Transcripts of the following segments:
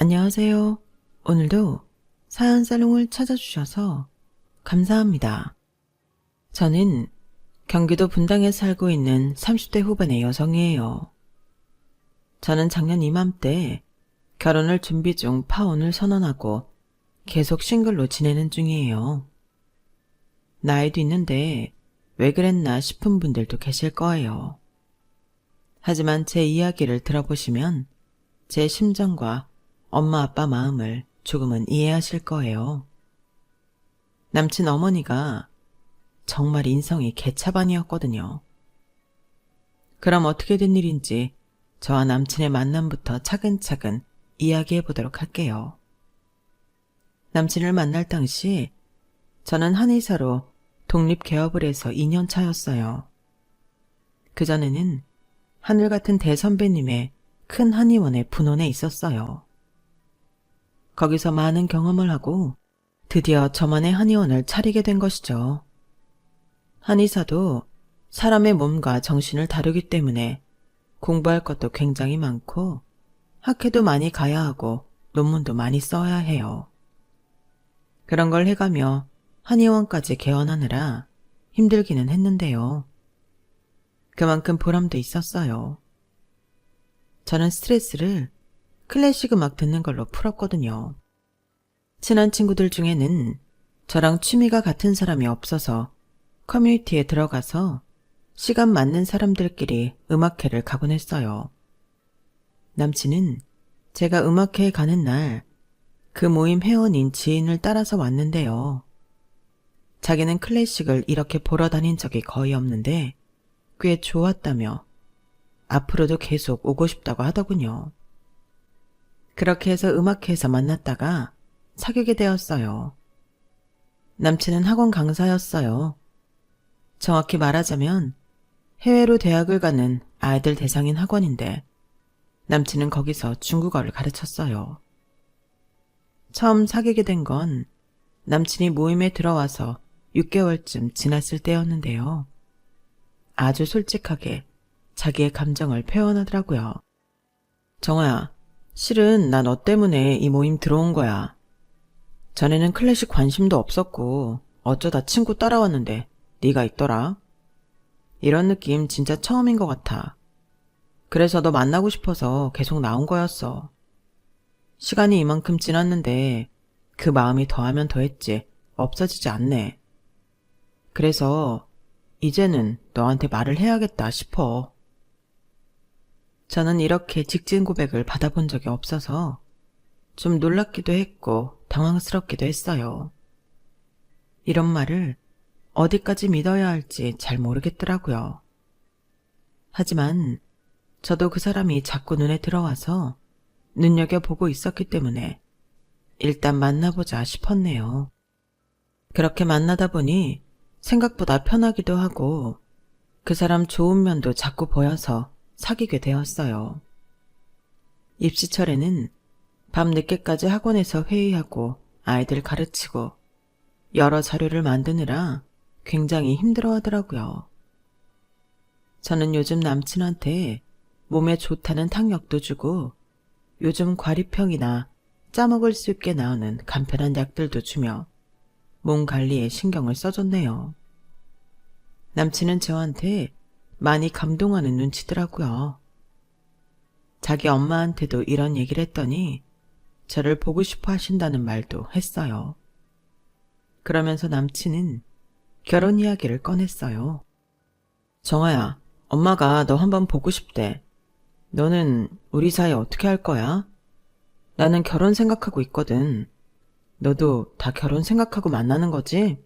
안녕하세요. 오늘도 사연 살롱을 찾아주셔서 감사합니다. 저는 경기도 분당에 살고 있는 30대 후반의 여성이에요. 저는 작년 이맘때 결혼을 준비 중 파혼을 선언하고 계속 싱글로 지내는 중이에요. 나이도 있는데 왜 그랬나 싶은 분들도 계실 거예요. 하지만 제 이야기를 들어보시면 제 심정과 엄마 아빠 마음을 조금은 이해하실 거예요. 남친 어머니가 정말 인성이 개차반이었거든요. 그럼 어떻게 된 일인지 저와 남친의 만남부터 차근차근 이야기해 보도록 할게요. 남친을 만날 당시 저는 한의사로 독립개업을 해서 2년 차였어요. 그전에는 하늘 같은 대선배님의 큰 한의원의 분원에 있었어요. 거기서 많은 경험을 하고 드디어 저만의 한의원을 차리게 된 것이죠. 한의사도 사람의 몸과 정신을 다루기 때문에 공부할 것도 굉장히 많고 학회도 많이 가야 하고 논문도 많이 써야 해요. 그런 걸 해가며 한의원까지 개원하느라 힘들기는 했는데요. 그만큼 보람도 있었어요. 저는 스트레스를 클래식 음악 듣는 걸로 풀었거든요. 친한 친구들 중에는 저랑 취미가 같은 사람이 없어서 커뮤니티에 들어가서 시간 맞는 사람들끼리 음악회를 가곤 했어요. 남친은 제가 음악회에 가는 날 그 모임 회원인 지인을 따라서 왔는데요. 자기는 클래식을 이렇게 보러 다닌 적이 거의 없는데 꽤 좋았다며 앞으로도 계속 오고 싶다고 하더군요. 그렇게 해서 음악회에서 만났다가 사귀게 되었어요. 남친은 학원 강사였어요. 정확히 말하자면 해외로 대학을 가는 아이들 대상인 학원인데 남친은 거기서 중국어를 가르쳤어요. 처음 사귀게 된 건 남친이 모임에 들어와서 6개월쯤 지났을 때였는데요. 아주 솔직하게 자기의 감정을 표현하더라고요. 정아야, 실은 나 너 때문에 이 모임 들어온 거야. 전에는 클래식 관심도 없었고 어쩌다 친구 따라왔는데 네가 있더라. 이런 느낌 진짜 처음인 것 같아. 그래서 너 만나고 싶어서 계속 나온 거였어. 시간이 이만큼 지났는데 그 마음이 더하면 더했지 없어지지 않네. 그래서 이제는 너한테 말을 해야겠다 싶어. 저는 이렇게 직진 고백을 받아본 적이 없어서 좀 놀랍기도 했고 당황스럽기도 했어요. 이런 말을 어디까지 믿어야 할지 잘 모르겠더라고요. 하지만 저도 그 사람이 자꾸 눈에 들어와서 눈여겨보고 있었기 때문에 일단 만나보자 싶었네요. 그렇게 만나다 보니 생각보다 편하기도 하고 그 사람 좋은 면도 자꾸 보여서 사귀게 되었어요. 입시철에는 밤 늦게까지 학원에서 회의하고 아이들 가르치고 여러 자료를 만드느라 굉장히 힘들어하더라고요. 저는 요즘 남친한테 몸에 좋다는 탕약도 주고 요즘 과리평이나 짜먹을 수 있게 나오는 간편한 약들도 주며 몸 관리에 신경을 써줬네요. 남친은 저한테 많이 감동하는 눈치더라고요. 자기 엄마한테도 이런 얘기를 했더니 저를 보고 싶어 하신다는 말도 했어요. 그러면서 남친은 결혼 이야기를 꺼냈어요. 정아야, 엄마가 너 한번 보고 싶대. 너는 우리 사이 어떻게 할 거야? 나는 결혼 생각하고 있거든. 너도 다 결혼 생각하고 만나는 거지?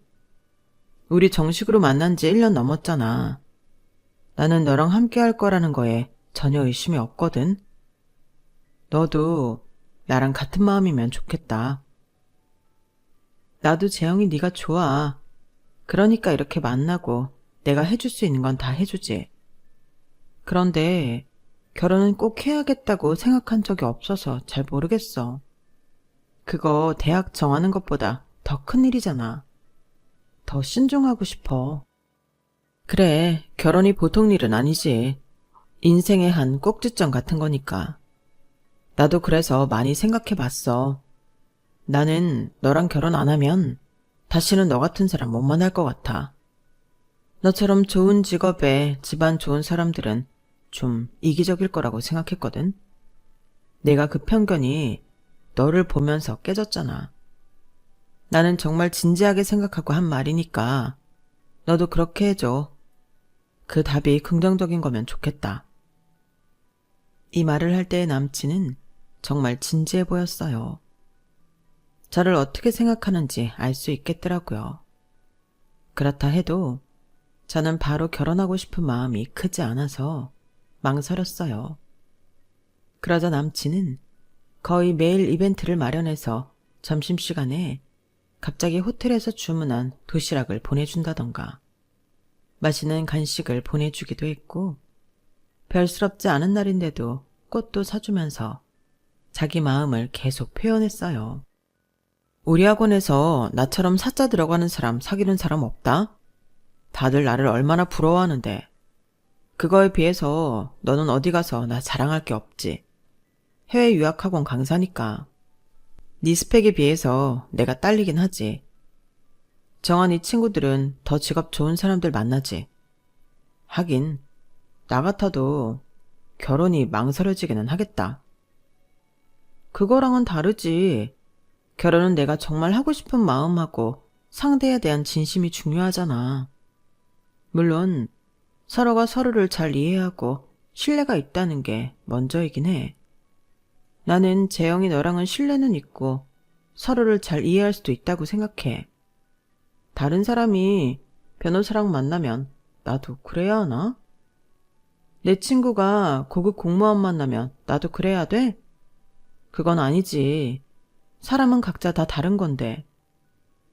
우리 정식으로 만난 지 1년 넘었잖아. 나는 너랑 함께 할 거라는 거에 전혀 의심이 없거든. 너도 나랑 같은 마음이면 좋겠다. 나도 재영이 네가 좋아. 그러니까 이렇게 만나고 내가 해줄 수 있는 건 다 해주지. 그런데 결혼은 꼭 해야겠다고 생각한 적이 없어서 잘 모르겠어. 그거 대학 정하는 것보다 더 큰 일이잖아. 더 신중하고 싶어. 그래, 결혼이 보통 일은 아니지. 인생의 한 꼭지점 같은 거니까. 나도 그래서 많이 생각해 봤어. 나는 너랑 결혼 안 하면 다시는 너 같은 사람 못 만날 것 같아. 너처럼 좋은 직업에 집안 좋은 사람들은 좀 이기적일 거라고 생각했거든. 내가 그 편견이 너를 보면서 깨졌잖아. 나는 정말 진지하게 생각하고 한 말이니까 너도 그렇게 해줘. 그 답이 긍정적인 거면 좋겠다. 이 말을 할 때의 남친은 정말 진지해 보였어요. 저를 어떻게 생각하는지 알 수 있겠더라고요. 그렇다 해도 저는 바로 결혼하고 싶은 마음이 크지 않아서 망설였어요. 그러자 남친은 거의 매일 이벤트를 마련해서 점심시간에 갑자기 호텔에서 주문한 도시락을 보내준다던가 맛있는 간식을 보내주기도 했고 별스럽지 않은 날인데도 꽃도 사주면서 자기 마음을 계속 표현했어요. 우리 학원에서 나처럼 사자 들어가는 사람 사귀는 사람 없다? 다들 나를 얼마나 부러워하는데. 그거에 비해서 너는 어디 가서 나 자랑할 게 없지. 해외 유학학원 강사니까. 네 스펙에 비해서 내가 딸리긴 하지. 정한 이 친구들은 더 직업 좋은 사람들 만나지. 하긴 나 같아도 결혼이 망설여지기는 하겠다. 그거랑은 다르지. 결혼은 내가 정말 하고 싶은 마음하고 상대에 대한 진심이 중요하잖아. 물론 서로가 서로를 잘 이해하고 신뢰가 있다는 게 먼저이긴 해. 나는 재영이 너랑은 신뢰는 있고 서로를 잘 이해할 수도 있다고 생각해. 다른 사람이 변호사랑 만나면 나도 그래야 하나? 내 친구가 고급 공무원 만나면 나도 그래야 돼? 그건 아니지. 사람은 각자 다 다른 건데.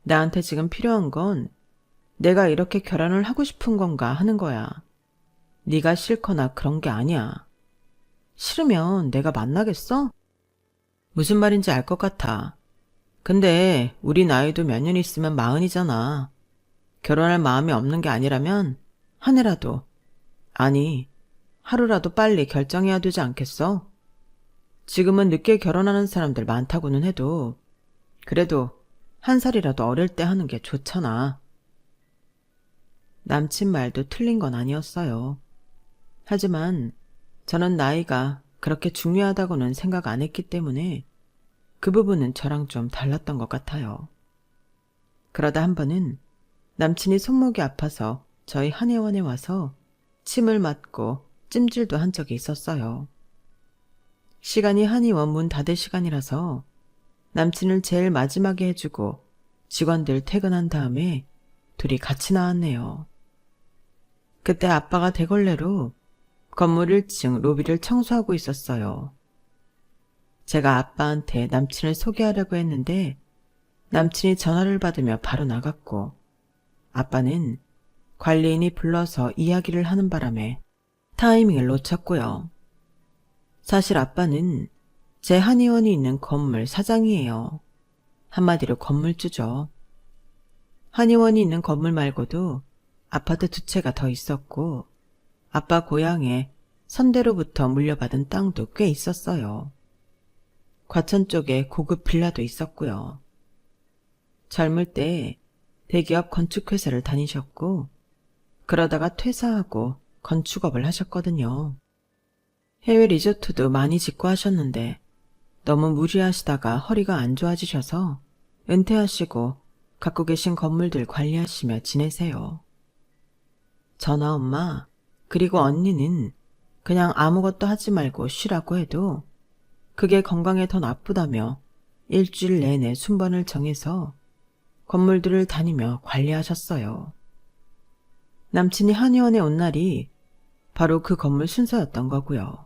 나한테 지금 필요한 건 내가 이렇게 결혼을 하고 싶은 건가 하는 거야. 네가 싫거나 그런 게 아니야. 싫으면 내가 만나겠어? 무슨 말인지 알 것 같아. 근데 우리 나이도 몇 년 있으면 40이잖아. 결혼할 마음이 없는 게 아니라면 한 해라도, 아니 하루라도 빨리 결정해야 되지 않겠어? 지금은 늦게 결혼하는 사람들 많다고는 해도 그래도 한 살이라도 어릴 때 하는 게 좋잖아. 남친 말도 틀린 건 아니었어요. 하지만 저는 나이가 그렇게 중요하다고는 생각 안 했기 때문에 그 부분은 저랑 좀 달랐던 것 같아요. 그러다 한 번은 남친이 손목이 아파서 저희 한의원에 와서 침을 맞고 찜질도 한 적이 있었어요. 시간이 한의원 문 닫을 시간이라서 남친을 제일 마지막에 해주고 직원들 퇴근한 다음에 둘이 같이 나왔네요. 그때 아빠가 대걸레로 건물 1층 로비를 청소하고 있었어요. 제가 아빠한테 남친을 소개하려고 했는데 남친이 전화를 받으며 바로 나갔고 아빠는 관리인이 불러서 이야기를 하는 바람에 타이밍을 놓쳤고요. 사실 아빠는 제 한의원이 있는 건물 사장이에요. 한마디로 건물주죠. 한의원이 있는 건물 말고도 아파트 2채가 더 있었고 아빠 고향에 선대로부터 물려받은 땅도 꽤 있었어요. 과천 쪽에 고급 빌라도 있었고요. 젊을 때 대기업 건축회사를 다니셨고 그러다가 퇴사하고 건축업을 하셨거든요. 해외 리조트도 많이 짓고 하셨는데 너무 무리하시다가 허리가 안 좋아지셔서 은퇴하시고 갖고 계신 건물들 관리하시며 지내세요. 전화 엄마 그리고 언니는 그냥 아무것도 하지 말고 쉬라고 해도 그게 건강에 더 나쁘다며 일주일 내내 순번을 정해서 건물들을 다니며 관리하셨어요. 남친이 한의원에 온 날이 바로 그 건물 순서였던 거고요.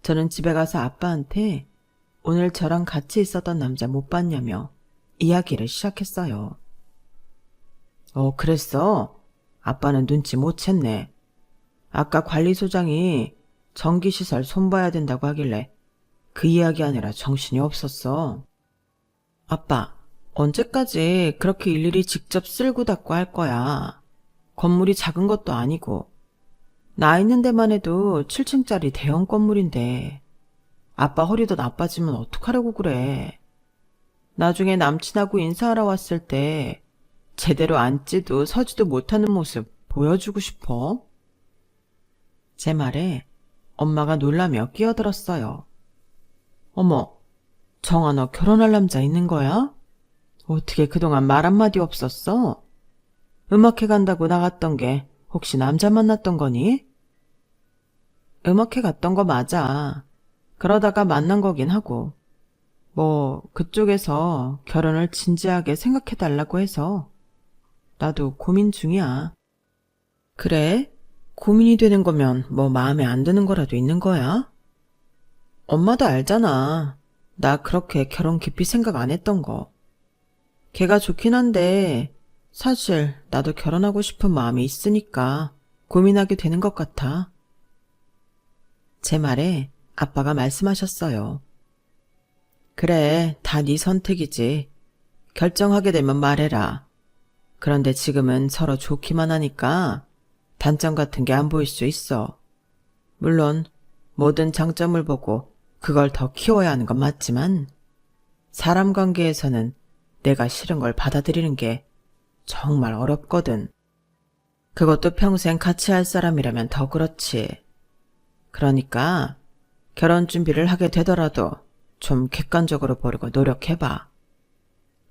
저는 집에 가서 아빠한테 오늘 저랑 같이 있었던 남자 못 봤냐며 이야기를 시작했어요. 그랬어? 아빠는 눈치 못 챘네. 아까 관리소장이 전기시설 손봐야 된다고 하길래 그 이야기 하느라 정신이 없었어. 아빠, 언제까지 그렇게 일일이 직접 쓸고 닦고 할 거야. 건물이 작은 것도 아니고 나 있는 데만 해도 7층짜리 대형 건물인데 아빠 허리도 나빠지면 어떡하려고 그래. 나중에 남친하고 인사하러 왔을 때 제대로 앉지도 서지도 못하는 모습 보여주고 싶어. 제 말에 엄마가 놀라며 끼어들었어요. 어머, 정아 너 결혼할 남자 있는 거야? 어떻게 그동안 말 한마디 없었어? 음악회 간다고 나갔던 게 혹시 남자 만났던 거니? 음악회 갔던 거 맞아. 그러다가 만난 거긴 하고. 뭐 그쪽에서 결혼을 진지하게 생각해달라고 해서 나도 고민 중이야. 그래? 고민이 되는 거면 뭐 마음에 안 드는 거라도 있는 거야? 엄마도 알잖아. 나 그렇게 결혼 깊이 생각 안 했던 거. 걔가 좋긴 한데 사실 나도 결혼하고 싶은 마음이 있으니까 고민하게 되는 것 같아. 제 말에 아빠가 말씀하셨어요. 그래, 다 네 선택이지. 결정하게 되면 말해라. 그런데 지금은 서로 좋기만 하니까 단점 같은 게 안 보일 수 있어. 물론 모든 장점을 보고 그걸 더 키워야 하는 건 맞지만 사람 관계에서는 내가 싫은 걸 받아들이는 게 정말 어렵거든. 그것도 평생 같이 할 사람이라면 더 그렇지. 그러니까 결혼 준비를 하게 되더라도 좀 객관적으로 보려고 노력해봐.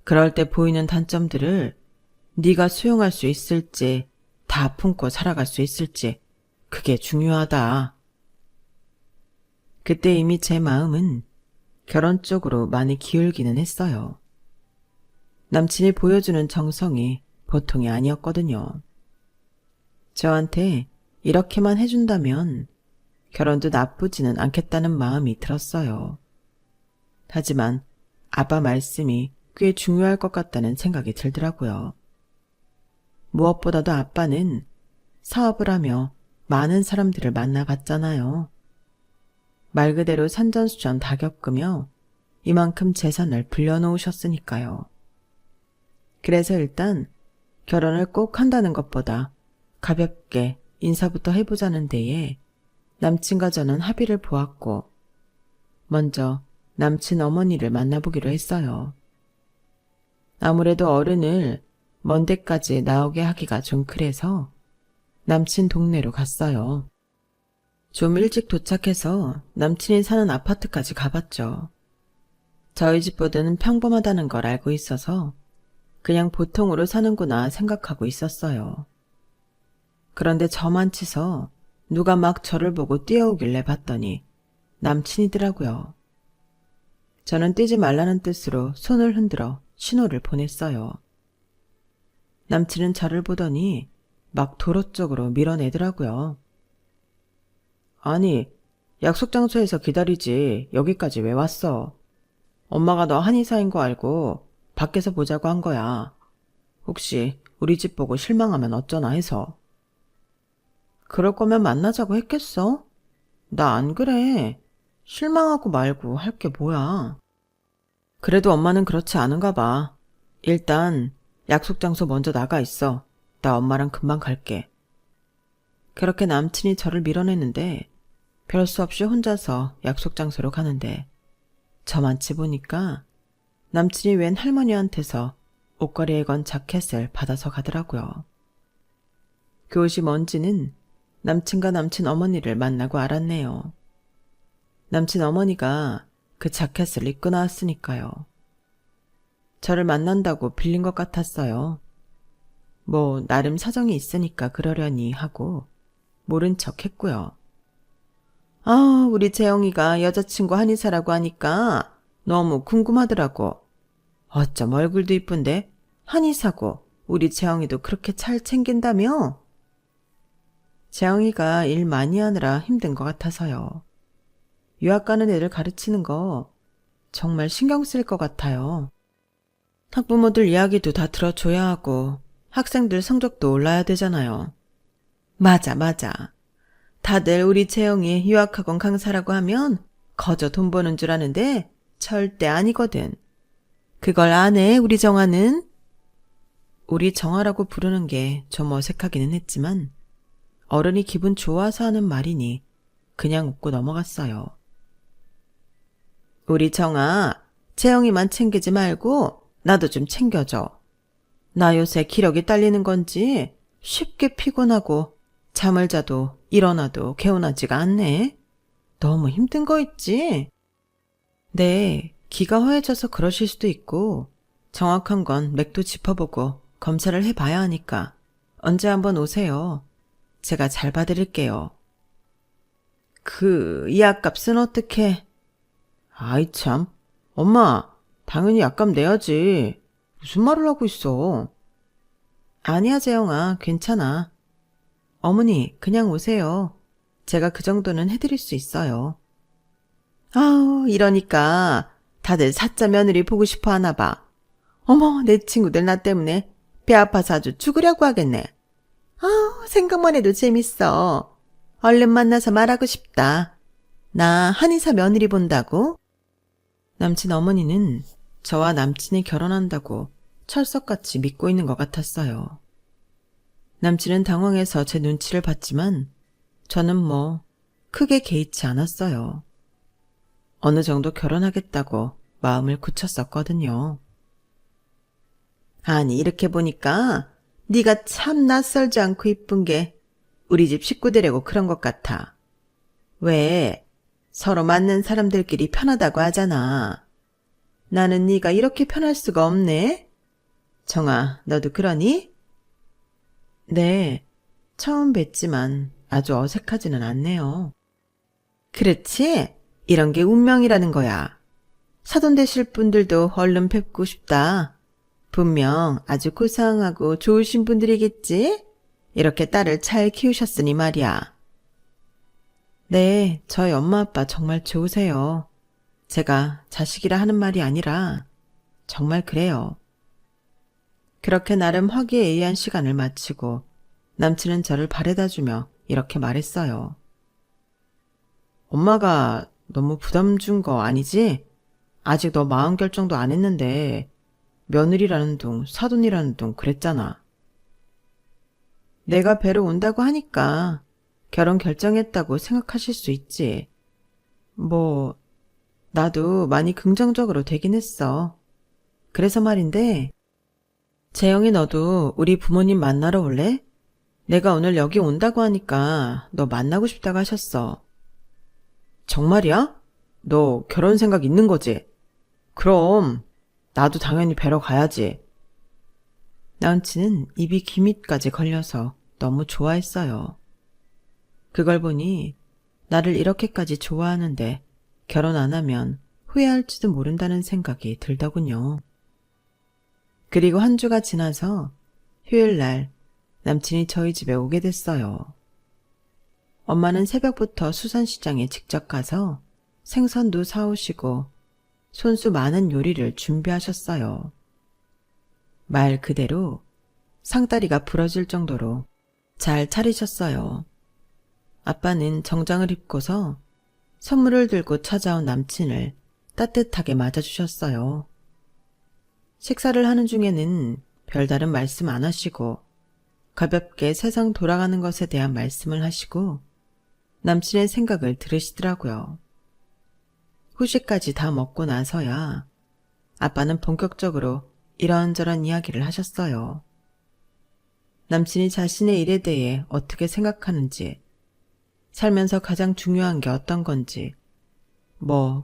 그럴 때 보이는 단점들을 네가 수용할 수 있을지 다 품고 살아갈 수 있을지 그게 중요하다. 그때 이미 제 마음은 결혼 쪽으로 많이 기울기는 했어요. 남친이 보여주는 정성이 보통이 아니었거든요. 저한테 이렇게만 해준다면 결혼도 나쁘지는 않겠다는 마음이 들었어요. 하지만 아빠 말씀이 꽤 중요할 것 같다는 생각이 들더라고요. 무엇보다도 아빠는 사업을 하며 많은 사람들을 만나봤잖아요. 말 그대로 산전수전 다 겪으며 이만큼 재산을 불려놓으셨으니까요. 그래서 일단 결혼을 꼭 한다는 것보다 가볍게 인사부터 해보자는 데에 남친과 저는 합의를 보았고 먼저 남친 어머니를 만나보기로 했어요. 아무래도 어른을 먼 데까지 나오게 하기가 좀 그래서 남친 동네로 갔어요. 좀 일찍 도착해서 남친이 사는 아파트까지 가봤죠. 저희 집보다는 평범하다는 걸 알고 있어서 그냥 보통으로 사는구나 생각하고 있었어요. 그런데 저만 치서 누가 막 저를 보고 뛰어오길래 봤더니 남친이더라고요. 저는 뛰지 말라는 뜻으로 손을 흔들어 신호를 보냈어요. 남친은 저를 보더니 막 도로 쪽으로 밀어내더라고요. 아니, 약속 장소에서 기다리지 여기까지 왜 왔어? 엄마가 너 한의사인 거 알고 밖에서 보자고 한 거야. 혹시 우리 집 보고 실망하면 어쩌나 해서. 그럴 거면 만나자고 했겠어? 나 안 그래. 실망하고 말고 할 게 뭐야. 그래도 엄마는 그렇지 않은가 봐. 일단 약속 장소 먼저 나가 있어. 나 엄마랑 금방 갈게. 그렇게 남친이 저를 밀어내는데 별 수 없이 혼자서 약속 장소로 가는데 저만치 보니까 남친이 웬 할머니한테서 옷걸이에 건 자켓을 받아서 가더라고요. 그 옷이 뭔지는 남친과 남친 어머니를 만나고 알았네요. 남친 어머니가 그 자켓을 입고 나왔으니까요. 저를 만난다고 빌린 것 같았어요. 뭐 나름 사정이 있으니까 그러려니 하고 모른 척 했고요. 아, 우리 재영이가 여자친구 한의사라고 하니까 너무 궁금하더라고. 어쩜 얼굴도 이쁜데 한의사고 우리 재영이도 그렇게 잘 챙긴다며? 재영이가 일 많이 하느라 힘든 것 같아서요. 유학 가는 애들 가르치는 거 정말 신경 쓸 것 같아요. 학부모들 이야기도 다 들어줘야 하고 학생들 성적도 올라야 되잖아요. 맞아, 맞아. 다들 우리 재영이 유학학원 강사라고 하면 거저 돈 버는 줄 아는데 절대 아니거든. 그걸 안 해, 우리 정아는? 우리 정아라고 부르는 게 좀 어색하기는 했지만 어른이 기분 좋아서 하는 말이니 그냥 웃고 넘어갔어요. 우리 정아, 재영이만 챙기지 말고 나도 좀 챙겨줘. 나 요새 기력이 딸리는 건지 쉽게 피곤하고 잠을 자도 일어나도 개운하지가 않네. 너무 힘든 거 있지? 네, 기가 허해져서 그러실 수도 있고 정확한 건 맥도 짚어보고 검사를 해봐야 하니까 언제 한번 오세요. 제가 잘 봐드릴게요. 이 약값은 어떻게? 아이 참, 엄마, 당연히 약값 내야지. 무슨 말을 하고 있어? 아니야, 재영아, 괜찮아. 어머니, 그냥 오세요. 제가 그 정도는 해드릴 수 있어요. 아우, 이러니까 다들 사짜 며느리 보고 싶어 하나 봐. 어머, 내 친구들 나 때문에 배 아파서 아주 죽으려고 하겠네. 아우, 생각만 해도 재밌어. 얼른 만나서 말하고 싶다. 나 한의사 며느리 본다고? 남친 어머니는 저와 남친이 결혼한다고 철석같이 믿고 있는 것 같았어요. 남친은 당황해서 제 눈치를 봤지만 저는 크게 개의치 않았어요. 어느 정도 결혼하겠다고 마음을 굳혔었거든요. 아니, 이렇게 보니까 네가 참 낯설지 않고 이쁜 게 우리 집 식구들이고 그런 것 같아. 왜? 서로 맞는 사람들끼리 편하다고 하잖아. 나는 네가 이렇게 편할 수가 없네. 정아, 너도 그러니? 네, 처음 뵀지만 아주 어색하지는 않네요. 그렇지? 이런 게 운명이라는 거야. 사돈 되실 분들도 얼른 뵙고 싶다. 분명 아주 고상하고 좋으신 분들이겠지? 이렇게 딸을 잘 키우셨으니 말이야. 네, 저희 엄마 아빠 정말 좋으세요. 제가 자식이라 하는 말이 아니라 정말 그래요. 그렇게 나름 화기애애한 시간을 마치고 남친은 저를 바래다주며 이렇게 말했어요. 엄마가 너무 부담 준 거 아니지? 아직 너 마음 결정도 안 했는데 며느리라는 둥, 사돈이라는 둥 그랬잖아. 내가 배로 온다고 하니까 결혼 결정했다고 생각하실 수 있지. 나도 많이 긍정적으로 되긴 했어. 그래서 말인데, 재영이 너도 우리 부모님 만나러 올래? 내가 오늘 여기 온다고 하니까 너 만나고 싶다고 하셨어. 정말이야? 너 결혼 생각 있는 거지? 그럼 나도 당연히 뵈러 가야지. 남친은 입이 기밑까지 걸려서 너무 좋아했어요. 그걸 보니 나를 이렇게까지 좋아하는데 결혼 안 하면 후회할지도 모른다는 생각이 들더군요. 그리고 한 주가 지나서 휴일날 남친이 저희 집에 오게 됐어요. 엄마는 새벽부터 수산시장에 직접 가서 생선도 사오시고 손수 많은 요리를 준비하셨어요. 말 그대로 상다리가 부러질 정도로 잘 차리셨어요. 아빠는 정장을 입고서 선물을 들고 찾아온 남친을 따뜻하게 맞아주셨어요. 식사를 하는 중에는 별다른 말씀 안 하시고 가볍게 세상 돌아가는 것에 대한 말씀을 하시고 남친의 생각을 들으시더라고요. 후식까지 다 먹고 나서야 아빠는 본격적으로 이런저런 이야기를 하셨어요. 남친이 자신의 일에 대해 어떻게 생각하는지, 살면서 가장 중요한 게 어떤 건지,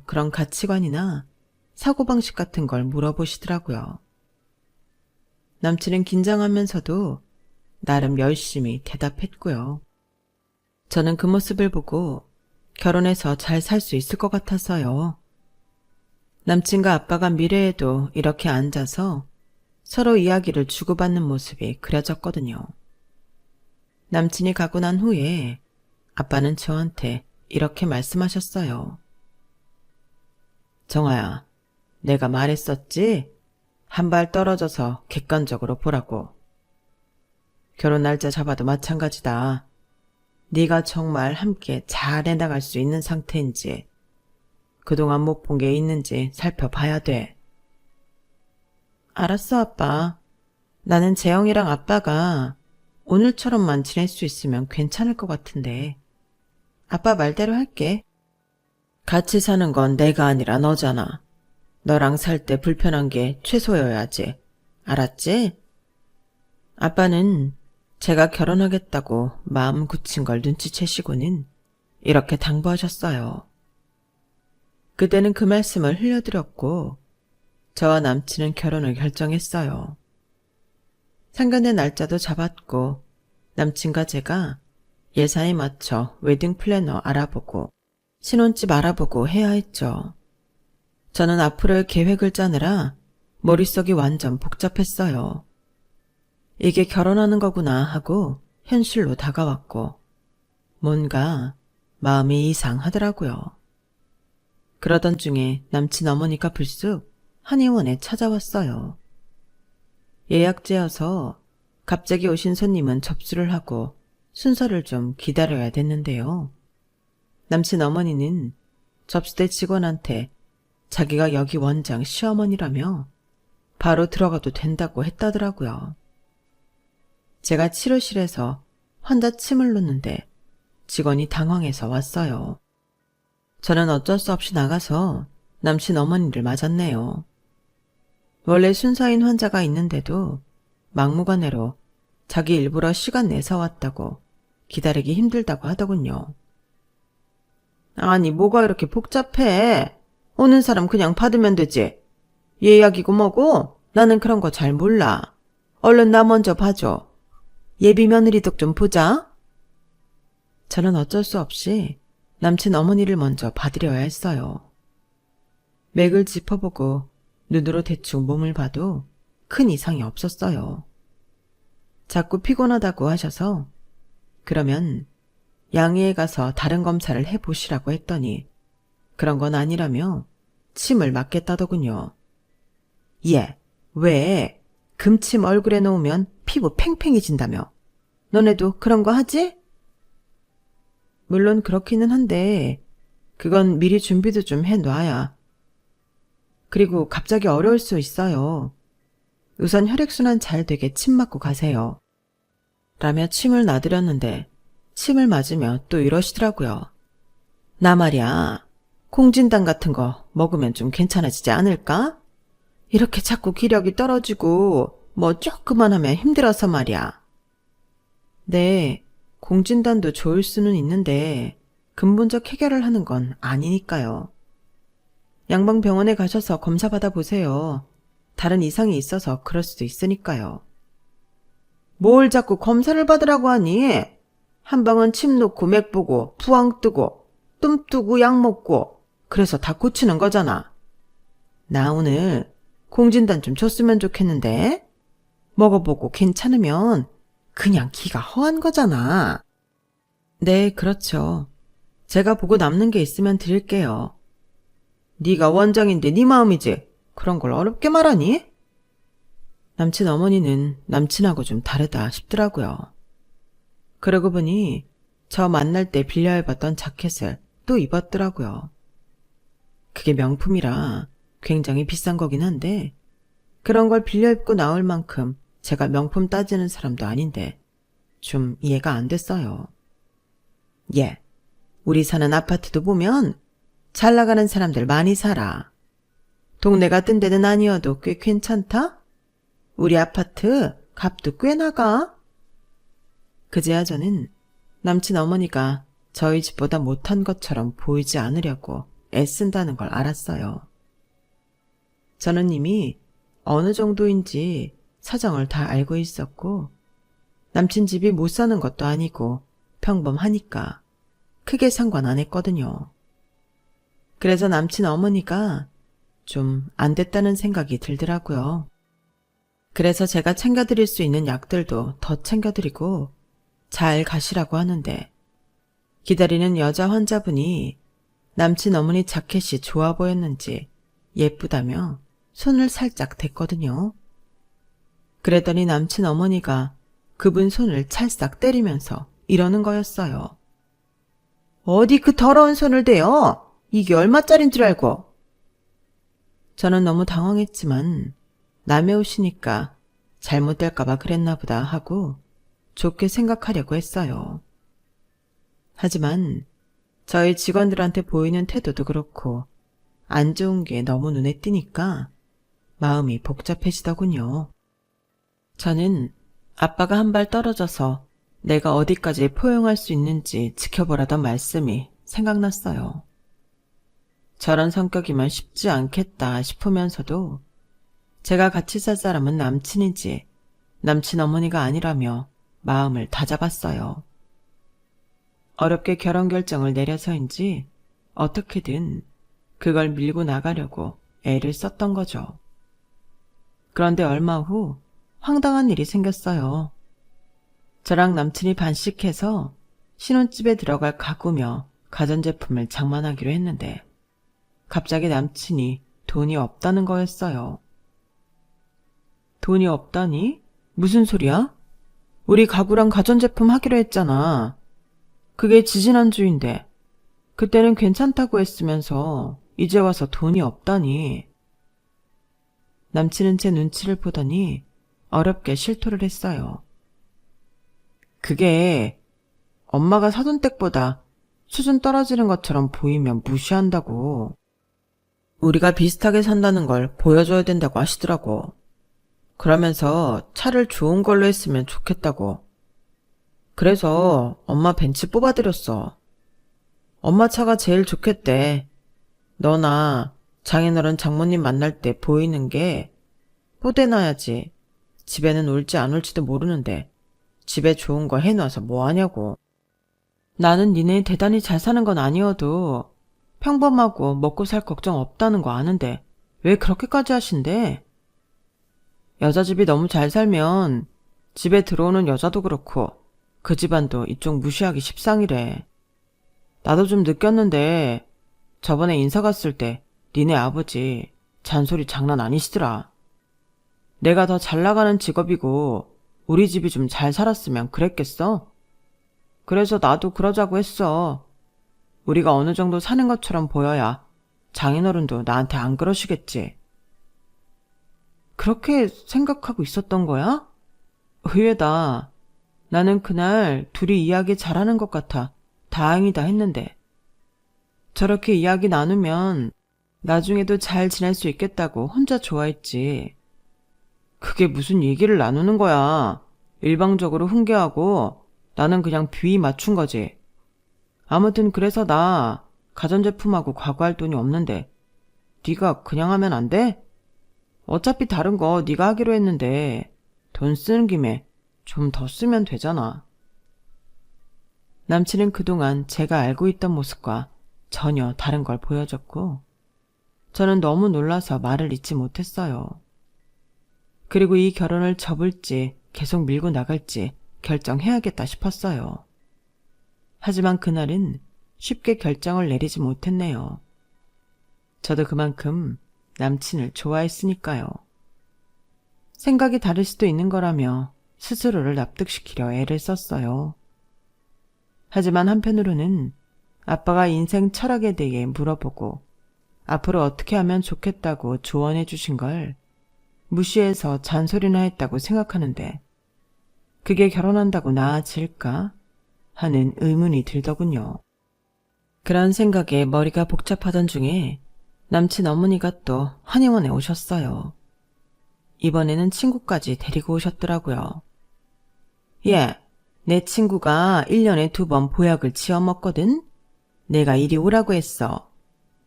그런 가치관이나 사고방식 같은 걸 물어보시더라고요. 남친은 긴장하면서도 나름 열심히 대답했고요. 저는 그 모습을 보고 결혼해서 잘 살 수 있을 것 같았어요. 남친과 아빠가 미래에도 이렇게 앉아서 서로 이야기를 주고받는 모습이 그려졌거든요. 남친이 가고 난 후에 아빠는 저한테 이렇게 말씀하셨어요. 정아야, 내가 말했었지? 한 발 떨어져서 객관적으로 보라고. 결혼 날짜 잡아도 마찬가지다. 네가 정말 함께 잘 해나갈 수 있는 상태인지, 그동안 못 본 게 있는지 살펴봐야 돼. 알았어, 아빠. 나는 재영이랑 아빠가 오늘처럼만 지낼 수 있으면 괜찮을 것 같은데. 아빠 말대로 할게. 같이 사는 건 내가 아니라 너잖아. 너랑 살 때 불편한 게 최소여야지. 알았지? 아빠는 제가 결혼하겠다고 마음 굳힌 걸 눈치채시고는 이렇게 당부하셨어요. 그때는 그 말씀을 흘려드렸고 저와 남친은 결혼을 결정했어요. 상견례 날짜도 잡았고 남친과 제가 예산에 맞춰 웨딩 플래너 알아보고 신혼집 알아보고 해야 했죠. 저는 앞으로의 계획을 짜느라 머릿속이 완전 복잡했어요. 이게 결혼하는 거구나 하고 현실로 다가왔고 뭔가 마음이 이상하더라고요. 그러던 중에 남친 어머니가 불쑥 한의원에 찾아왔어요. 예약제여서 갑자기 오신 손님은 접수를 하고 순서를 좀 기다려야 됐는데요. 남친 어머니는 접수대 직원한테 자기가 여기 원장 시어머니라며 바로 들어가도 된다고 했다더라고요. 제가 치료실에서 환자 침을 놓는데 직원이 당황해서 왔어요. 저는 어쩔 수 없이 나가서 남친 어머니를 맞았네요. 원래 순서인 환자가 있는데도 막무가내로 자기 일부러 시간 내서 왔다고 기다리기 힘들다고 하더군요. 아니 뭐가 이렇게 복잡해. 오는 사람 그냥 받으면 되지. 예약이고 뭐고 나는 그런 거 잘 몰라. 얼른 나 먼저 봐줘. 예비 며느리도 좀 보자. 저는 어쩔 수 없이 남친 어머니를 먼저 봐드려야 했어요. 맥을 짚어보고 눈으로 대충 몸을 봐도 큰 이상이 없었어요. 자꾸 피곤하다고 하셔서 그러면 양의에 가서 다른 검사를 해보시라고 했더니 그런 건 아니라며 침을 맞겠다더군요. 예, 왜? 금침 얼굴에 놓으면 피부 팽팽해진다며. 너네도 그런 거 하지? 물론 그렇기는 한데 그건 미리 준비도 좀 해놔야. 그리고 갑자기 어려울 수 있어요. 우선 혈액순환 잘 되게 침 맞고 가세요. 라며 침을 놔드렸는데 침을 맞으며 또 이러시더라고요. 나 말이야. 콩진당 같은 거 먹으면 좀 괜찮아지지 않을까? 이렇게 자꾸 기력이 떨어지고 뭐 조금만 하면 힘들어서 말이야. 네, 공진단도 좋을 수는 있는데 근본적 해결을 하는 건 아니니까요. 양방병원에 가셔서 검사 받아보세요. 다른 이상이 있어서 그럴 수도 있으니까요. 뭘 자꾸 검사를 받으라고 하니? 한 방은 침 놓고 맥 보고 부항 뜨고 뜸 뜨고 약 먹고 그래서 다 고치는 거잖아. 나 오늘 공진단 좀 줬으면 좋겠는데 먹어보고 괜찮으면 그냥 기가 허한 거잖아. 네, 그렇죠. 제가 보고 남는 게 있으면 드릴게요. 네가 원장인데 네 마음이지. 그런 걸 어렵게 말하니? 남친 어머니는 남친하고 좀 다르다 싶더라고요. 그러고 보니 저 만날 때 빌려 입었던 자켓을 또 입었더라고요. 그게 명품이라 굉장히 비싼 거긴 한데 그런 걸 빌려 입고 나올 만큼 제가 명품 따지는 사람도 아닌데 좀 이해가 안 됐어요. 예, 우리 사는 아파트도 보면 잘 나가는 사람들 많이 살아. 동네 같은 데는 아니어도 꽤 괜찮다? 우리 아파트 값도 꽤 나가. 그제야 저는 남친 어머니가 저희 집보다 못한 것처럼 보이지 않으려고 애쓴다는 걸 알았어요. 저는 이미 어느 정도인지 사정을 다 알고 있었고 남친 집이 못 사는 것도 아니고 평범하니까 크게 상관 안 했거든요. 그래서 남친 어머니가 좀 안 됐다는 생각이 들더라고요. 그래서 제가 챙겨드릴 수 있는 약들도 더 챙겨드리고 잘 가시라고 하는데 기다리는 여자 환자분이 남친 어머니 자켓이 좋아 보였는지 예쁘다며 손을 살짝 댔거든요. 그랬더니 남친 어머니가 그분 손을 찰싹 때리면서 이러는 거였어요. 어디 그 더러운 손을 대요? 이게 얼마짜린 줄 알고. 저는 너무 당황했지만 남의 옷이니까 잘못될까봐 그랬나 보다 하고 좋게 생각하려고 했어요. 하지만 저희 직원들한테 보이는 태도도 그렇고 안 좋은 게 너무 눈에 띄니까 마음이 복잡해지더군요. 저는 아빠가 한 발 떨어져서 내가 어디까지 포용할 수 있는지 지켜보라던 말씀이 생각났어요. 저런 성격이면 쉽지 않겠다 싶으면서도 제가 같이 살 사람은 남친이지 남친 어머니가 아니라며 마음을 다잡았어요. 어렵게 결혼 결정을 내려서인지 어떻게든 그걸 밀고 나가려고 애를 썼던 거죠. 그런데 얼마 후 황당한 일이 생겼어요. 저랑 남친이 반씩해서 신혼집에 들어갈 가구며 가전제품을 장만하기로 했는데 갑자기 남친이 돈이 없다는 거였어요. 돈이 없다니? 무슨 소리야? 우리 가구랑 가전제품 하기로 했잖아. 그게 지지난주인데 그때는 괜찮다고 했으면서 이제 와서 돈이 없다니. 남친은 제 눈치를 보더니 어렵게 실토를 했어요. 그게 엄마가 사돈 댁보다 수준 떨어지는 것처럼 보이면 무시한다고. 우리가 비슷하게 산다는 걸 보여줘야 된다고 하시더라고. 그러면서 차를 좋은 걸로 했으면 좋겠다고. 그래서 엄마 벤츠 뽑아드렸어. 엄마 차가 제일 좋겠대. 너나 장인어른 장모님 만날 때 보이는 게 뽀대놔야지. 집에는 올지 안 올지도 모르는데 집에 좋은 거 해놔서 뭐하냐고. 나는 니네 대단히 잘 사는 건 아니어도 평범하고 먹고 살 걱정 없다는 거 아는데 왜 그렇게까지 하신대? 여자 집이 너무 잘 살면 집에 들어오는 여자도 그렇고 그 집안도 이쪽 무시하기 십상이래. 나도 좀 느꼈는데 저번에 인사 갔을 때 니네 아버지 잔소리 장난 아니시더라. 내가 더 잘 나가는 직업이고 우리 집이 좀 잘 살았으면 그랬겠어? 그래서 나도 그러자고 했어. 우리가 어느 정도 사는 것처럼 보여야 장인어른도 나한테 안 그러시겠지. 그렇게 생각하고 있었던 거야? 의외다. 나는 그날 둘이 이야기 잘하는 것 같아 다행이다 했는데 저렇게 이야기 나누면 나중에도 잘 지낼 수 있겠다고 혼자 좋아했지. 그게 무슨 얘기를 나누는 거야. 일방적으로 훈계하고 나는 그냥 비위 맞춘 거지. 아무튼 그래서 나 가전제품하고 과거할 돈이 없는데 네가 그냥 하면 안 돼? 어차피 다른 거 네가 하기로 했는데 돈 쓰는 김에 좀 더 쓰면 되잖아. 남친은 그동안 제가 알고 있던 모습과 전혀 다른 걸 보여줬고 저는 너무 놀라서 말을 잇지 못했어요. 그리고 이 결혼을 접을지 계속 밀고 나갈지 결정해야겠다 싶었어요. 하지만 그날은 쉽게 결정을 내리지 못했네요. 저도 그만큼 남친을 좋아했으니까요. 생각이 다를 수도 있는 거라며 스스로를 납득시키려 애를 썼어요. 하지만 한편으로는 아빠가 인생 철학에 대해 물어보고 앞으로 어떻게 하면 좋겠다고 조언해 주신 걸 무시해서 잔소리나 했다고 생각하는데 그게 결혼한다고 나아질까 하는 의문이 들더군요. 그런 생각에 머리가 복잡하던 중에 남친 어머니가 또 한의원에 오셨어요. 이번에는 친구까지 데리고 오셨더라고요. 예, 내 친구가 1년에 2번 보약을 지어 먹거든. 내가 이리 오라고 했어.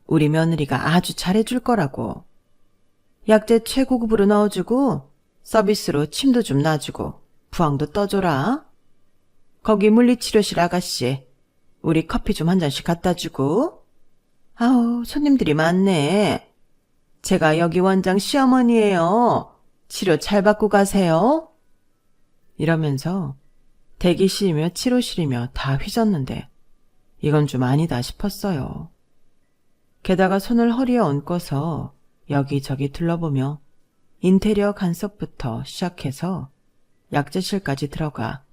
우리 며느리가 아주 잘해줄 거라고. 약재 최고급으로 넣어주고 서비스로 침도 좀 놔주고 부항도 떠줘라. 거기 물리치료실 아가씨, 우리 커피 좀 한 잔씩 갖다 주고. 아우, 손님들이 많네. 제가 여기 원장 시어머니예요. 치료 잘 받고 가세요. 이러면서 대기실이며 치료실이며 다 휘졌는데 이건 좀 아니다 싶었어요. 게다가 손을 허리에 얹고서 여기저기 둘러보며 인테리어 간섭부터 시작해서 약재실까지 들어가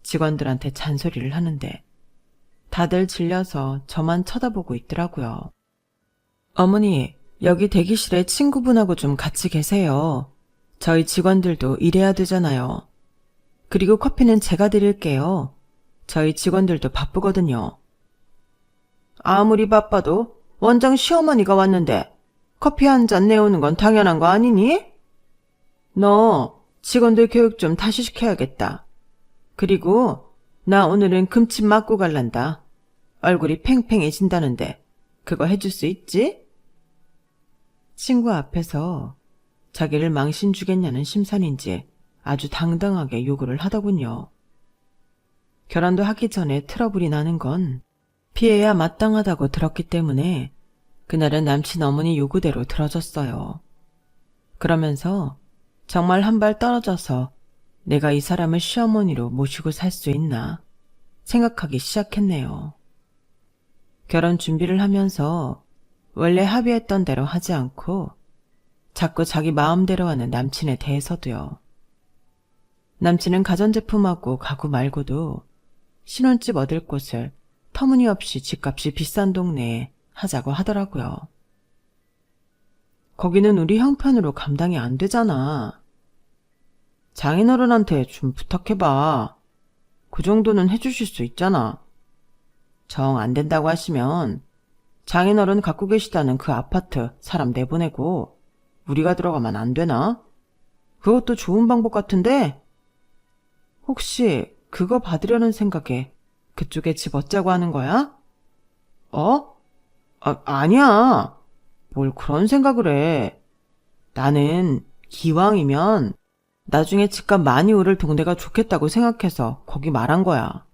직원들한테 잔소리를 하는데 다들 질려서 저만 쳐다보고 있더라고요. 어머니, 여기 대기실에 친구분하고 좀 같이 계세요. 저희 직원들도 일해야 되잖아요. 그리고 커피는 제가 드릴게요. 저희 직원들도 바쁘거든요. 아무리 바빠도 원장 시어머니가 왔는데 커피 한 잔 내오는 건 당연한 거 아니니? 너 직원들 교육 좀 다시 시켜야겠다. 그리고 나 오늘은 금침 맞고 갈란다. 얼굴이 팽팽해진다는데 그거 해줄 수 있지? 친구 앞에서 자기를 망신 주겠냐는 심산인지 아주 당당하게 요구를 하더군요. 결혼도 하기 전에 트러블이 나는 건 피해야 마땅하다고 들었기 때문에 그날은 남친 어머니 요구대로 들어줬어요. 그러면서 정말 한 발 떨어져서 내가 이 사람을 시어머니로 모시고 살 수 있나 생각하기 시작했네요. 결혼 준비를 하면서 원래 합의했던 대로 하지 않고 자꾸 자기 마음대로 하는 남친에 대해서도요. 남친은 가전제품하고 가구 말고도 신혼집 얻을 곳을 터무니없이 집값이 비싼 동네에 하자고 하더라고요. 거기는 우리 형편으로 감당이 안 되잖아. 장인어른한테 좀 부탁해봐. 그 정도는 해주실 수 있잖아. 정 안 된다고 하시면 장인어른 갖고 계시다는 그 아파트 사람 내보내고 우리가 들어가면 안 되나? 그것도 좋은 방법 같은데? 혹시 그거 받으려는 생각에 그쪽에 집 얻자고 하는 거야? 아니야. 뭘 그런 생각을 해. 나는 기왕이면 나중에 집값 많이 오를 동네가 좋겠다고 생각해서 거기 말한 거야.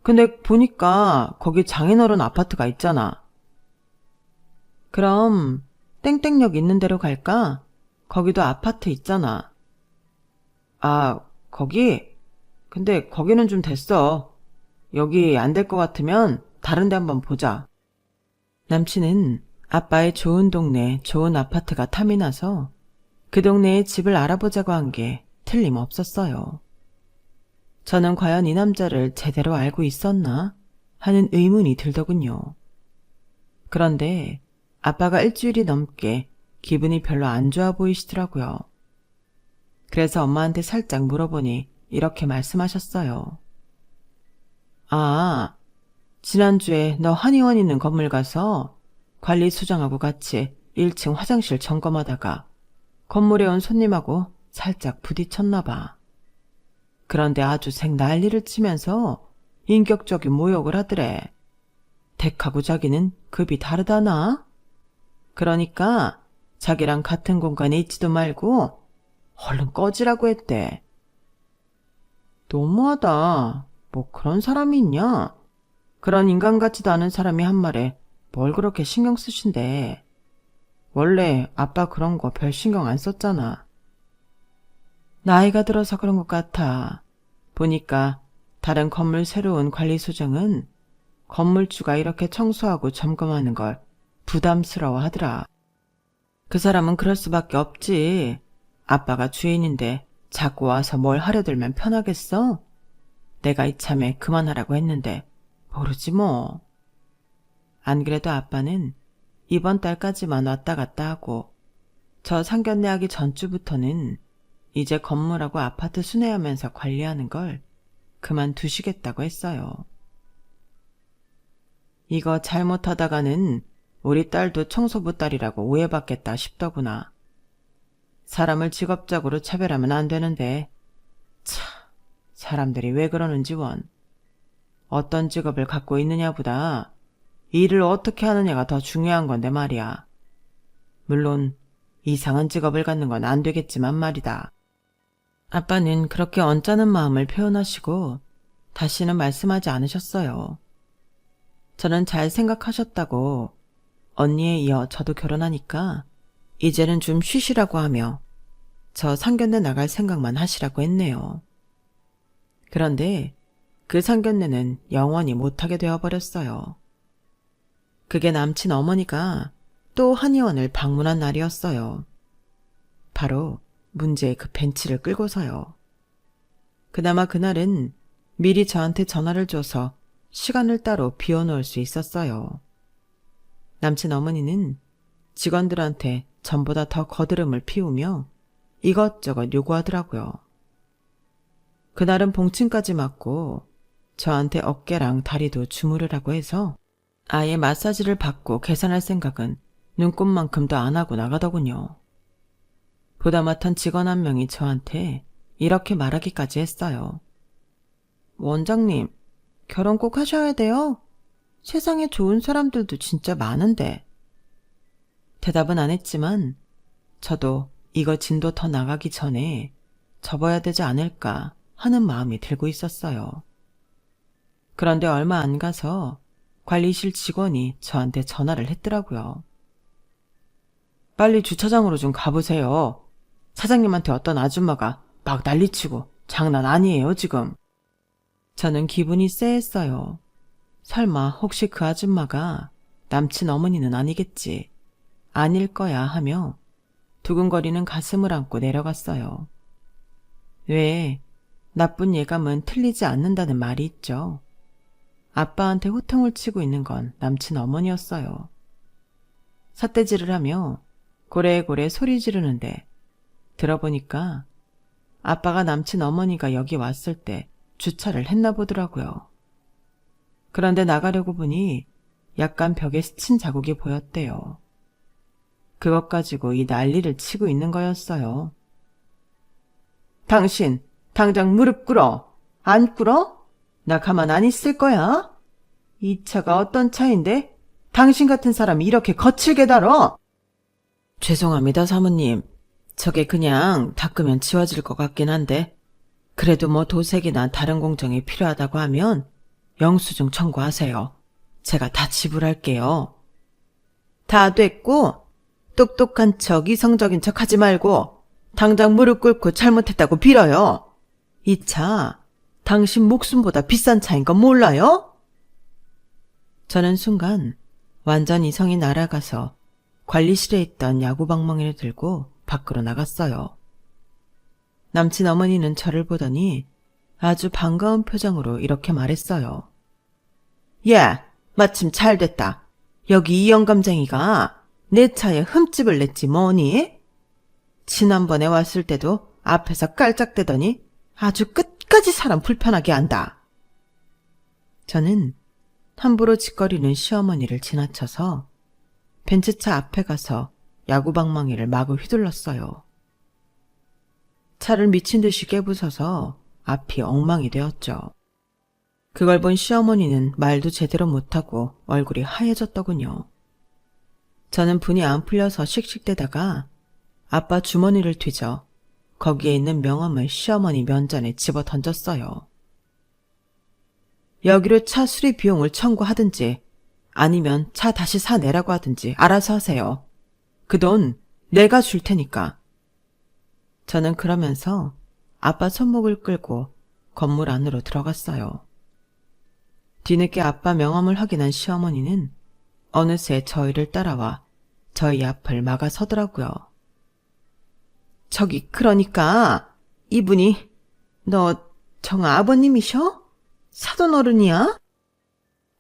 근데 보니까 거기 장인어른 아파트가 있잖아. 그럼 땡땡역 있는 데로 갈까? 거기도 아파트 있잖아. 아, 거기? 근데 거기는 좀 됐어. 여기 안 될 것 같으면 다른 데 한번 보자. 남친은 아빠의 좋은 동네, 좋은 아파트가 탐이 나서 그 동네에 집을 알아보자고 한 게 틀림없었어요. 저는 과연 이 남자를 제대로 알고 있었나 하는 의문이 들더군요. 그런데 아빠가 일주일이 넘게 기분이 별로 안 좋아 보이시더라고요. 그래서 엄마한테 살짝 물어보니 이렇게 말씀하셨어요. 아, 지난주에 너 한의원 있는 건물 가서 관리소장하고 같이 1층 화장실 점검하다가 건물에 온 손님하고 살짝 부딪혔나 봐. 그런데 아주 생 난리를 치면서 인격적인 모욕을 하더래. 댁하고 자기는 급이 다르다나? 그러니까 자기랑 같은 공간에 있지도 말고 얼른 꺼지라고 했대. 너무하다. 뭐 그런 사람이 있냐? 그런 인간 같지도 않은 사람이 한 말에 뭘 그렇게 신경 쓰신대. 원래 아빠 그런 거 별 신경 안 썼잖아. 나이가 들어서 그런 것 같아. 보니까 다른 건물 새로운 관리소장은 건물주가 이렇게 청소하고 점검하는 걸 부담스러워 하더라. 그 사람은 그럴 수밖에 없지. 아빠가 주인인데 자꾸 와서 뭘 하려들면 편하겠어? 내가 이참에 그만하라고 했는데 모르지 뭐. 안 그래도 아빠는 이번 달까지만 왔다 갔다 하고 저 상견례 하기 전주부터는 이제 건물하고 아파트 순회하면서 관리하는 걸 그만두시겠다고 했어요. 이거 잘못하다가는 우리 딸도 청소부 딸이라고 오해받겠다 싶더구나. 사람을 직업적으로 차별하면 안 되는데 참, 사람들이 왜 그러는지 원. 어떤 직업을 갖고 있느냐보다 일을 어떻게 하느냐가 더 중요한 건데 말이야. 물론 이상한 직업을 갖는 건 안 되겠지만 말이다. 아빠는 그렇게 언짢은 마음을 표현하시고 다시는 말씀하지 않으셨어요. 저는 잘 생각하셨다고 언니에 이어 저도 결혼하니까 이제는 좀 쉬시라고 하며 저 상견례 나갈 생각만 하시라고 했네요. 그런데 그 상견례는 영원히 못하게 되어버렸어요. 그게 남친 어머니가 또 한의원을 방문한 날이었어요. 바로 문제의 그 벤치를 끌고서요. 그나마 그날은 미리 저한테 전화를 줘서 시간을 따로 비워놓을 수 있었어요. 남친 어머니는 직원들한테 전보다 더 거드름을 피우며 이것저것 요구하더라고요. 그날은 봉침까지 맞고 저한테 어깨랑 다리도 주무르라고 해서 아예 마사지를 받고 계산할 생각은 눈꼽만큼도 안 하고 나가더군요. 보다 못한 직원 한 명이 저한테 이렇게 말하기까지 했어요. 원장님, 결혼 꼭 하셔야 돼요. 세상에 좋은 사람들도 진짜 많은데. 대답은 안 했지만 저도 이거 진도 더 나가기 전에 접어야 되지 않을까 하는 마음이 들고 있었어요. 그런데 얼마 안 가서 관리실 직원이 저한테 전화를 했더라고요. 빨리 주차장으로 좀 가보세요. 사장님한테 어떤 아줌마가 막 난리치고 장난 아니에요, 지금. 저는 기분이 쎄했어요. 설마 혹시 그 아줌마가 남친 어머니는 아니겠지. 아닐 거야 하며 두근거리는 가슴을 안고 내려갔어요. 왜 나쁜 예감은 틀리지 않는다는 말이 있죠. 아빠한테 호통을 치고 있는 건 남친 어머니였어요. 삿대질을 하며 고래고래 소리 지르는데 들어보니까 아빠가 남친 어머니가 여기 왔을 때 주차를 했나 보더라고요. 그런데 나가려고 보니 약간 벽에 스친 자국이 보였대요. 그것 가지고 이 난리를 치고 있는 거였어요. 당신 당장 무릎 꿇어. 안 꿇어? 나 가만 안 있을 거야. 이 차가 어떤 차인데 당신 같은 사람이 이렇게 거칠게 다뤄? 죄송합니다, 사모님. 저게 그냥 닦으면 지워질 것 같긴 한데 그래도 뭐 도색이나 다른 공정이 필요하다고 하면 영수증 청구하세요. 제가 다 지불할게요. 다 됐고 똑똑한 척 이성적인 척 하지 말고 당장 무릎 꿇고 잘못했다고 빌어요. 이 차 당신 목숨보다 비싼 차인 건 몰라요? 저는 순간 완전 이성이 날아가서 관리실에 있던 야구방망이를 들고 밖으로 나갔어요. 남친 어머니는 저를 보더니 아주 반가운 표정으로 이렇게 말했어요. 야, 마침 잘 됐다. 여기 이 영감쟁이가 내 차에 흠집을 냈지 뭐니? 지난번에 왔을 때도 앞에서 깔짝대더니 아주 끝까지 사람 불편하게 한다. 저는 함부로 짓거리는 시어머니를 지나쳐서 벤츠차 앞에 가서 야구방망이를 마구 휘둘렀어요. 차를 미친 듯이 깨부숴서 앞이 엉망이 되었죠. 그걸 본 시어머니는 말도 제대로 못하고 얼굴이 하얘졌더군요. 저는 분이 안 풀려서 씩씩대다가 아빠 주머니를 뒤져 거기에 있는 명함을 시어머니 면전에 집어 던졌어요. 여기로 차 수리 비용을 청구하든지 아니면 차 다시 사내라고 하든지 알아서 하세요. 그 돈 내가 줄 테니까. 저는 그러면서 아빠 손목을 끌고 건물 안으로 들어갔어요. 뒤늦게 아빠 명함을 확인한 시어머니는 어느새 저희를 따라와 저희 앞을 막아서더라고요. 저기 그러니까 이분이 너 정 아버님이셔? 사돈 어른이야?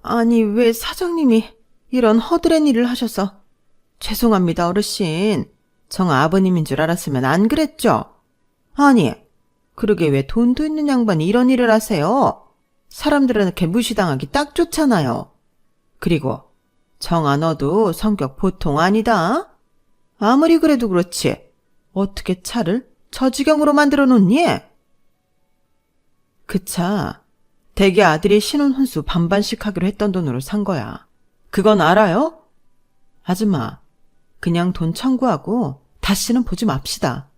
아니 왜 사장님이 이런 허드렛 일을 하셔서. 죄송합니다 어르신. 정 아버님인 줄 알았으면 안 그랬죠? 아니 그러게 왜 돈도 있는 양반이 이런 일을 하세요? 사람들한테 무시당하기 딱 좋잖아요. 그리고 정아 너도 성격 보통 아니다. 아무리 그래도 그렇지 어떻게 차를 저 지경으로 만들어 놓니? 그 차 대개 아들이 신혼 혼수 반반씩 하기로 했던 돈으로 산 거야. 그건 알아요? 아줌마 그냥 돈 청구하고 다시는 보지 맙시다.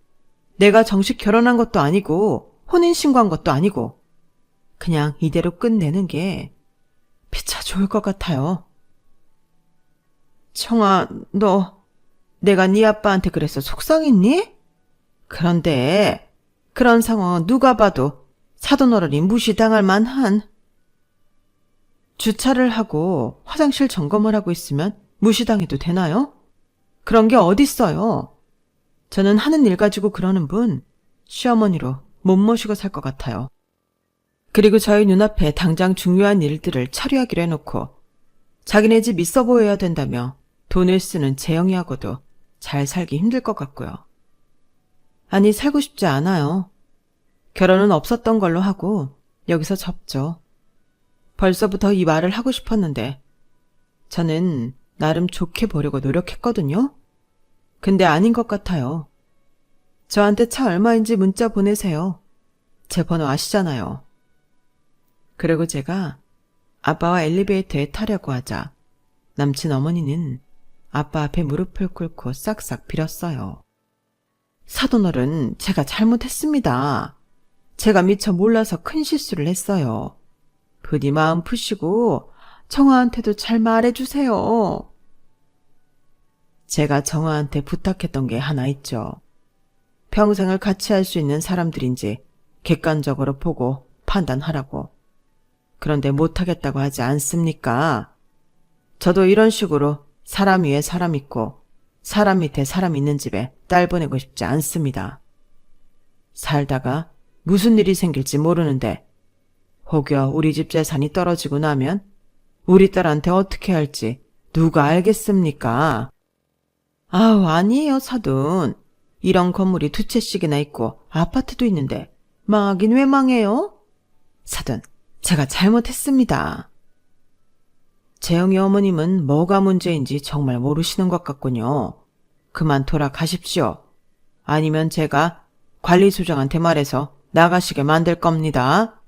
내가 정식 결혼한 것도 아니고 혼인신고한 것도 아니고 그냥 이대로 끝내는 게 피차 좋을 것 같아요. 청아, 너 내가 네 아빠한테 그래서 속상했니? 그런데 그런 상황은 누가 봐도 사돈 어른이 무시당할 만한. 주차를 하고 화장실 점검을 하고 있으면 무시당해도 되나요? 그런 게 어딨어요. 저는 하는 일 가지고 그러는 분 시어머니로 못 모시고 살 것 같아요. 그리고 저희 눈앞에 당장 중요한 일들을 처리하기로 해놓고 자기네 집 있어 보여야 된다며 돈을 쓰는 재영이하고도 잘 살기 힘들 것 같고요. 아니 살고 싶지 않아요. 결혼은 없었던 걸로 하고 여기서 접죠. 벌써부터 이 말을 하고 싶었는데 저는 나름 좋게 보려고 노력했거든요. 근데 아닌 것 같아요. 저한테 차 얼마인지 문자 보내세요. 제 번호 아시잖아요. 그리고 제가 아빠와 엘리베이터에 타려고 하자 남친 어머니는 아빠 앞에 무릎을 꿇고 싹싹 빌었어요. 사돈어른, 제가 잘못했습니다. 제가 미처 몰라서 큰 실수를 했어요. 부디 마음 푸시고 정화한테도 잘 말해주세요. 제가 정화한테 부탁했던 게 하나 있죠. 평생을 같이 할 수 있는 사람들인지 객관적으로 보고 판단하라고. 그런데 못하겠다고 하지 않습니까? 저도 이런 식으로 사람 위에 사람 있고 사람 밑에 사람 있는 집에 딸 보내고 싶지 않습니다. 살다가 무슨 일이 생길지 모르는데 혹여 우리 집 재산이 떨어지고 나면 우리 딸한테 어떻게 할지 누가 알겠습니까? 아우, 아니에요, 사돈. 이런 건물이 2채씩이나 있고 아파트도 있는데 망하긴 왜 망해요? 사돈, 제가 잘못했습니다. 재영이 어머님은 뭐가 문제인지 정말 모르시는 것 같군요. 그만 돌아가십시오. 아니면 제가 관리소장한테 말해서 나가시게 만들 겁니다.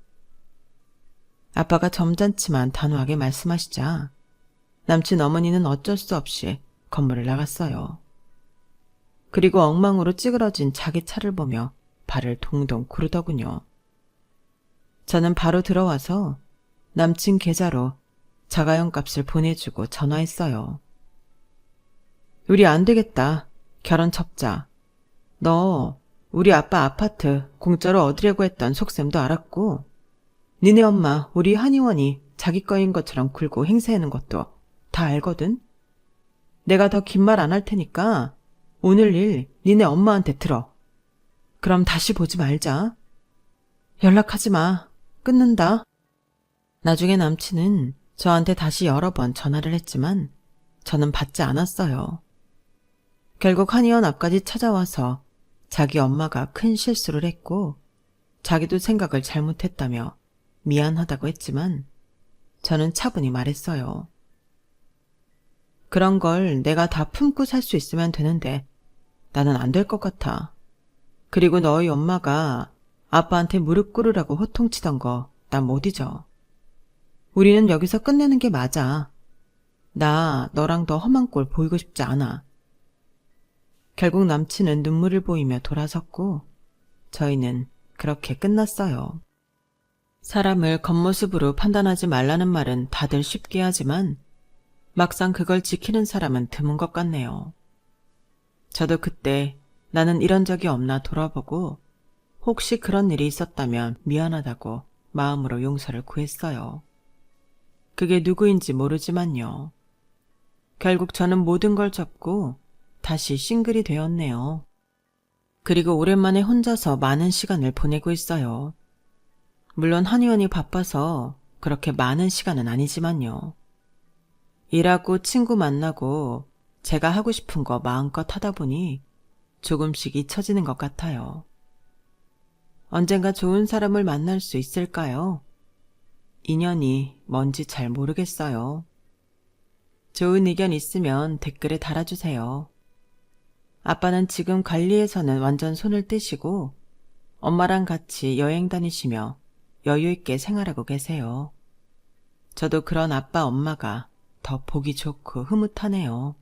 아빠가 점잖지만 단호하게 말씀하시자 남친 어머니는 어쩔 수 없이 건물을 나갔어요. 그리고 엉망으로 찌그러진 자기 차를 보며 발을 동동 구르더군요. 저는 바로 들어와서 남친 계좌로 자가용 값을 보내주고 전화했어요. 우리 안 되겠다. 결혼 첩자. 너 우리 아빠 아파트 공짜로 얻으려고 했던 속셈도 알았고 니네 엄마 우리 한의원이 자기 거인 것처럼 굴고 행세하는 것도 다 알거든. 내가 더 긴 말 안 할 테니까 오늘 일 니네 엄마한테 들어. 그럼 다시 보지 말자. 연락하지 마. 끊는다. 나중에 남친은 저한테 다시 여러 번 전화를 했지만 저는 받지 않았어요. 결국 한의원 앞까지 찾아와서 자기 엄마가 큰 실수를 했고 자기도 생각을 잘못했다며 미안하다고 했지만 저는 차분히 말했어요. 그런 걸 내가 다 품고 살 수 있으면 되는데 나는 안 될 것 같아. 그리고 너희 엄마가 아빠한테 무릎 꿇으라고 호통치던 거 난 못 잊어. 우리는 여기서 끝내는 게 맞아. 나 너랑 더 험한 꼴 보이고 싶지 않아. 결국 남친은 눈물을 보이며 돌아섰고 저희는 그렇게 끝났어요. 사람을 겉모습으로 판단하지 말라는 말은 다들 쉽게 하지만 막상 그걸 지키는 사람은 드문 것 같네요. 저도 그때 나는 이런 적이 없나 돌아보고 혹시 그런 일이 있었다면 미안하다고 마음으로 용서를 구했어요. 그게 누구인지 모르지만요. 결국 저는 모든 걸 접고 다시 싱글이 되었네요. 그리고 오랜만에 혼자서 많은 시간을 보내고 있어요. 물론 한의원이 바빠서 그렇게 많은 시간은 아니지만요. 일하고 친구 만나고 제가 하고 싶은 거 마음껏 하다 보니 조금씩 잊혀지는 것 같아요. 언젠가 좋은 사람을 만날 수 있을까요? 인연이 뭔지 잘 모르겠어요. 좋은 의견 있으면 댓글에 달아주세요. 아빠는 지금 관리에서는 완전 손을 떼시고 엄마랑 같이 여행 다니시며 여유 있게 생활하고 계세요. 저도 그런 아빠 엄마가 더 보기 좋고 흐뭇하네요.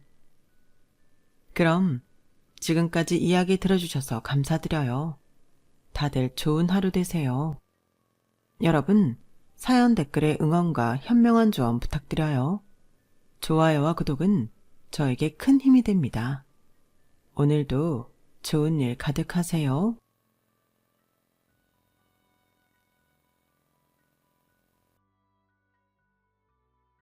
그럼 지금까지 이야기 들어주셔서 감사드려요. 다들 좋은 하루 되세요. 여러분, 사연 댓글에 응원과 현명한 조언 부탁드려요. 좋아요와 구독은 저에게 큰 힘이 됩니다. 오늘도 좋은 일 가득하세요.